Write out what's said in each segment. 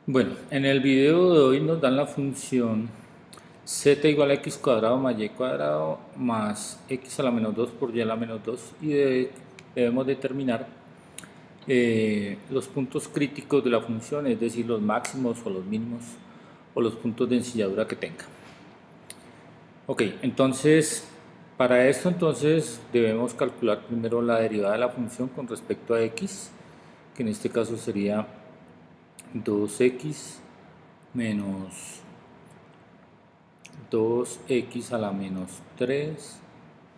Bueno, en el video de hoy nos dan la función z igual a x cuadrado más y cuadrado más x a la menos 2 por y a la menos 2 y debemos determinar los puntos críticos de la función, es decir, los máximos o los mínimos o los puntos de ensilladura que tenga. Ok, entonces para esto debemos calcular primero la derivada de la función con respecto a x, que en este caso sería 2x menos 2x a la menos 3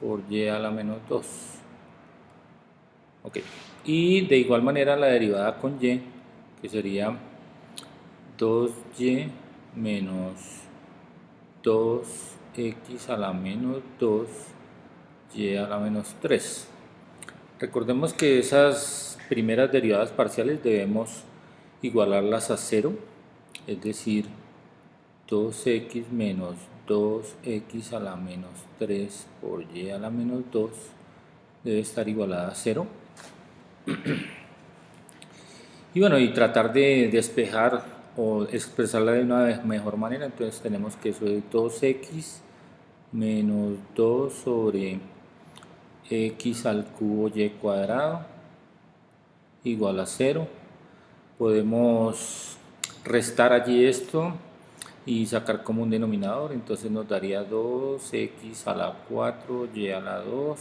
por y a la menos 2. Ok, y de igual manera la derivada con y, que sería 2y menos 2x a la menos 2 y a la menos 3. Recordemos que esas primeras derivadas parciales debemos igualarlas a 0, es decir, 2x menos 2x a la menos 3 por y a la menos 2 debe estar igualada a 0. Y bueno, y tratar de despejar o expresarla de una mejor manera, entonces tenemos que eso es 2x menos 2 sobre x al cubo y cuadrado igual a 0. Podemos restar allí esto y sacar como un denominador, entonces nos daría 2x a la 4 y a la 2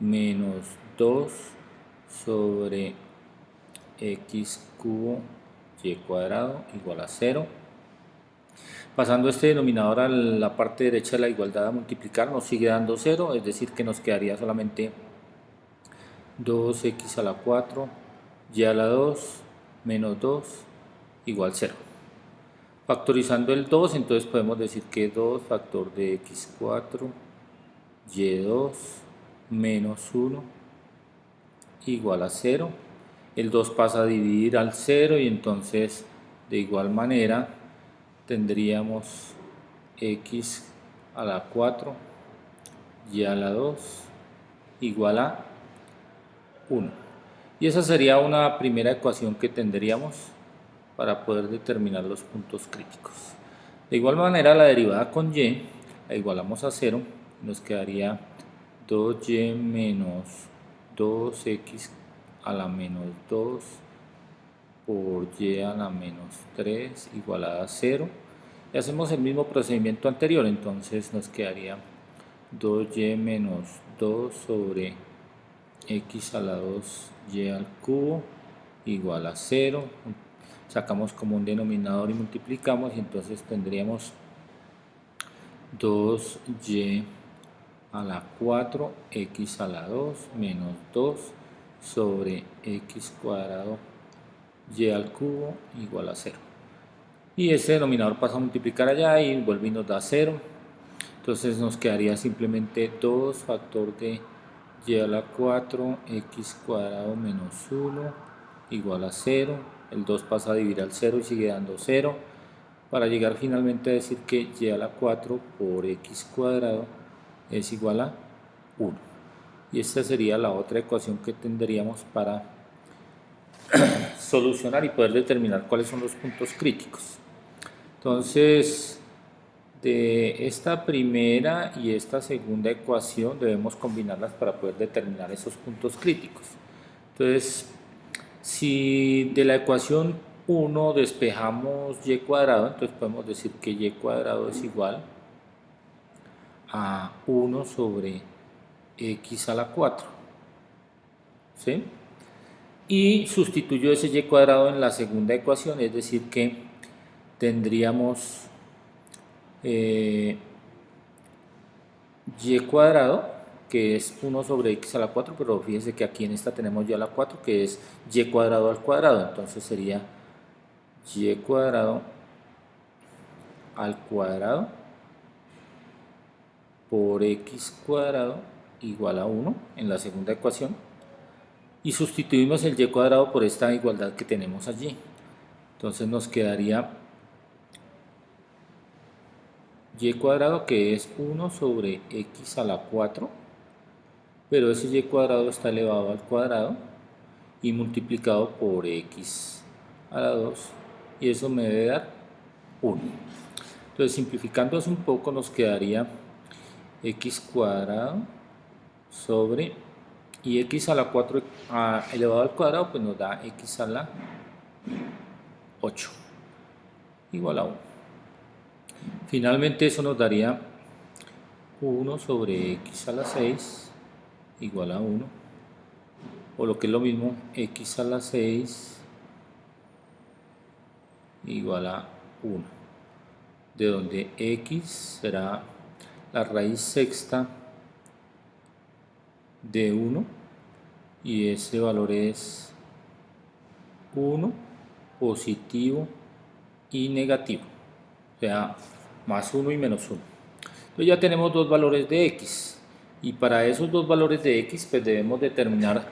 menos 2 sobre x cubo y cuadrado igual a 0. Pasando este denominador a la parte derecha de la igualdad a multiplicar nos sigue dando 0, es decir que nos quedaría solamente 2x a la 4 y a la 2 menos 2 igual 0. Factorizando el 2, entonces podemos decir que 2 factor de x4 y2 menos 1 igual a 0. El 2 pasa a dividir al 0 y entonces de igual manera tendríamos x a la 4 y a la 2 igual a 1. Y esa sería una primera ecuación que tendríamos para poder determinar los puntos críticos. De igual manera la derivada con y la igualamos a 0, nos quedaría 2y menos 2x a la menos 2 por y a la menos 3 igualada a 0. Y hacemos el mismo procedimiento anterior, entonces nos quedaría 2y menos 2 sobre x a la 2y al cubo igual a 0. Sacamos como un denominador y multiplicamos y entonces tendríamos 2y a la 4 x a la 2 menos 2 sobre x cuadrado y al cubo igual a 0. Y ese denominador pasa a multiplicar allá y vuelve y nos da 0. Entonces nos quedaría simplemente 2 factor de y a la 4 x cuadrado menos 1 igual a 0. El 2 pasa a dividir al 0 y sigue dando 0. Para llegar finalmente a decir que y a la 4 por x cuadrado es igual a 1. Y esta sería la otra ecuación que tendríamos para solucionar y poder determinar cuáles son los puntos críticos. Entonces, de esta primera y esta segunda ecuación debemos combinarlas para poder determinar esos puntos críticos. Entonces, si de la ecuación 1 despejamos y cuadrado, entonces podemos decir que y cuadrado es igual a 1 sobre x a la 4. ¿Sí? Y sustituyo ese y cuadrado en la segunda ecuación, es decir que tendríamos y cuadrado, que es 1 sobre x a la 4, pero fíjense que aquí en esta tenemos y a la 4, que es y cuadrado al cuadrado, entonces sería y cuadrado al cuadrado por x cuadrado igual a 1 en la segunda ecuación, y sustituimos el y cuadrado por esta igualdad que tenemos allí. Entonces nos quedaría y cuadrado, que es 1 sobre x a la 4, pero ese y cuadrado está elevado al cuadrado y multiplicado por x a la 2 y eso me debe dar 1. Entonces, simplificando eso un poco, nos quedaría x cuadrado sobre, y x a la 4 elevado al cuadrado, pues nos da x a la 8 igual a 1. Finalmente eso nos daría 1 sobre x a la 6 igual a 1, o lo que es lo mismo, x a la 6 igual a 1, de donde x será la raíz sexta de 1 y ese valor es 1, positivo y negativo, o sea, más 1 y menos 1. Entonces ya tenemos dos valores de x, y para esos dos valores de x pues debemos determinar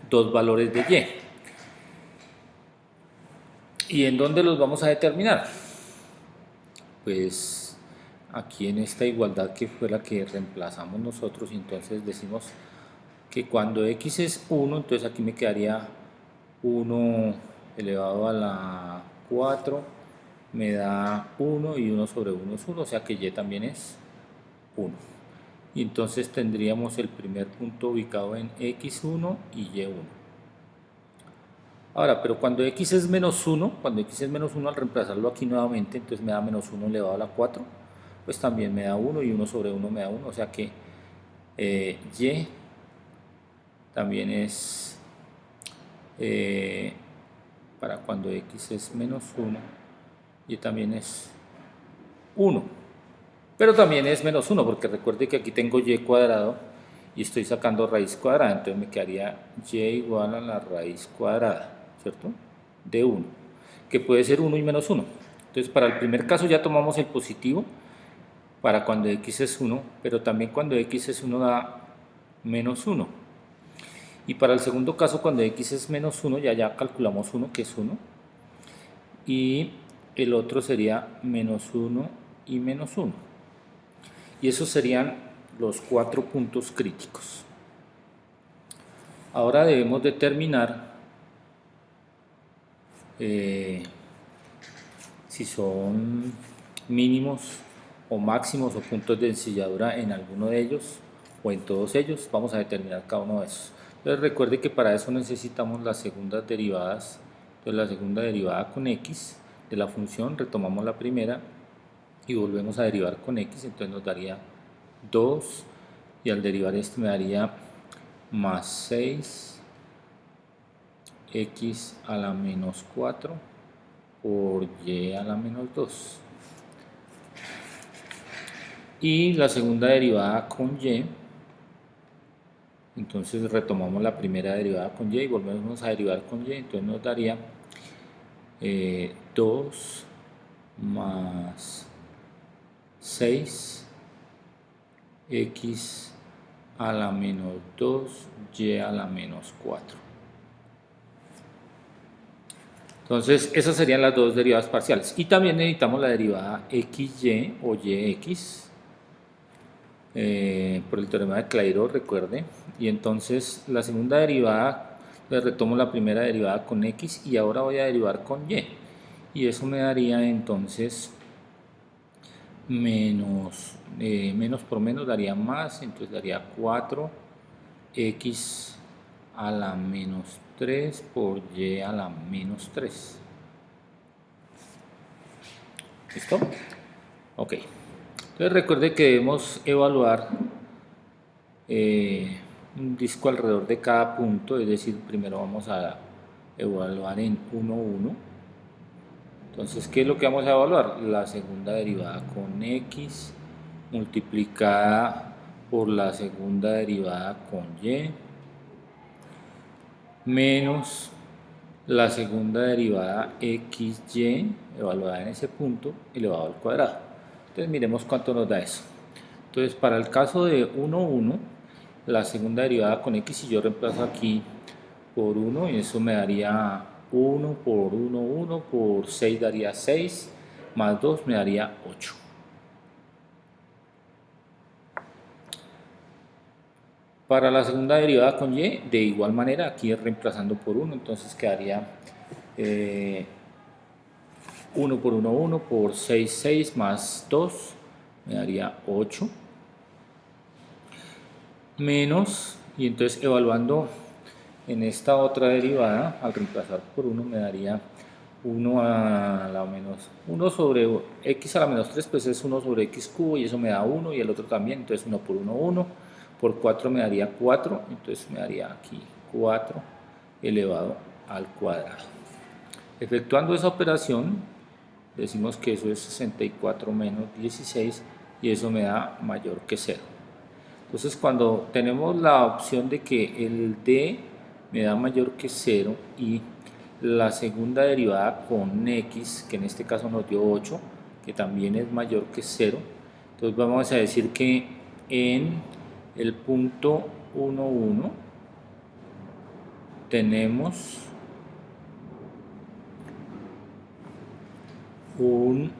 dos valores de y. ¿Y en dónde los vamos a determinar? Pues aquí en esta igualdad que fue la que reemplazamos nosotros, entonces decimos que cuando x es 1, entonces aquí me quedaría 1 elevado a la 4, me da 1 y 1 sobre 1 es 1, o sea que y también es 1. Y entonces tendríamos el primer punto ubicado en x1 y y1. Ahora, pero cuando x es menos 1, al reemplazarlo aquí nuevamente, entonces me da menos 1 elevado a la 4, pues también me da 1 y 1 sobre 1 me da 1, o sea que y también es para cuando x es menos 1, y también es 1, pero también es menos 1 porque recuerde que aquí tengo y cuadrado y estoy sacando raíz cuadrada, entonces me quedaría y igual a la raíz cuadrada, ¿cierto? De 1, que puede ser 1 y menos 1. Entonces para el primer caso ya tomamos el positivo para cuando x es 1, pero también cuando x es 1 da menos 1. Y para el segundo caso, cuando x es menos 1, ya calculamos 1, que es 1. Y el otro sería menos 1 y menos 1. Y esos serían los 4 puntos críticos. Ahora debemos determinar si son mínimos o máximos o puntos de ensilladura en alguno de ellos o en todos ellos. Vamos a determinar cada uno de esos. Entonces recuerde que para eso necesitamos las segundas derivadas. Entonces la segunda derivada con x de la función, retomamos la primera y volvemos a derivar con x, entonces nos daría 2, y al derivar esto me daría más 6 x a la menos 4 por y a la menos 2. Y la segunda derivada con y, entonces retomamos la primera derivada con y volvemos a derivar con y, entonces nos daría 2 más 6 x a la menos 2 y a la menos 4. Entonces esas serían las dos derivadas parciales, y también necesitamos la derivada xy o yx por el teorema de Clairaut, recuerde. Y entonces la segunda derivada, le retomo la primera derivada con x y ahora voy a derivar con y eso me daría entonces menos por menos daría más, entonces daría 4x a la menos 3 por y a la menos 3. ¿Listo? Ok. Entonces recuerde que debemos evaluar un disco alrededor de cada punto, es decir, primero vamos a evaluar en 1, 1. Entonces, ¿qué es lo que vamos a evaluar? La segunda derivada con x multiplicada por la segunda derivada con y menos la segunda derivada xy evaluada en ese punto elevado al cuadrado. Entonces miremos cuánto nos da eso. Entonces para el caso de 1, 1, la segunda derivada con x, y yo reemplazo aquí por 1, y eso me daría 1 por 1, 1 por 6 daría 6, más 2 me daría 8. Para la segunda derivada con y, de igual manera, aquí reemplazando por 1, entonces quedaría 1 por 1, 1 por 6, 6 más 2 me daría 8. Menos, y entonces evaluando en esta otra derivada, al reemplazar por 1 me daría 1 a la menos 1 sobre x a la menos 3, pues es 1 sobre x cubo y eso me da 1 y el otro también, entonces 1 por 1, 1, por 4 me daría 4, entonces me daría aquí 4 elevado al cuadrado. Efectuando esa operación, decimos que eso es 64 menos 16 y eso me da mayor que 0. Entonces cuando tenemos la opción de que el d me da mayor que 0 y la segunda derivada con x, que en este caso nos dio 8, que también es mayor que 0, entonces vamos a decir que en el punto 1, 1 tenemos un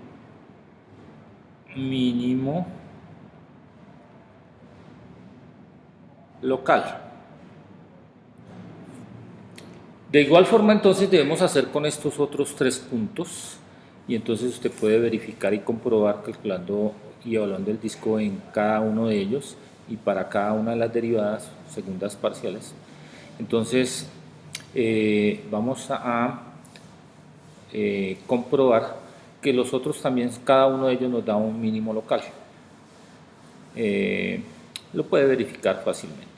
mínimo local. De igual forma entonces debemos hacer con estos otros 3 puntos y entonces usted puede verificar y comprobar calculando y evaluando el disco en cada uno de ellos y para cada una de las derivadas segundas parciales. Entonces vamos a comprobar que los otros también, cada uno de ellos nos da un mínimo local. Lo puede verificar fácilmente.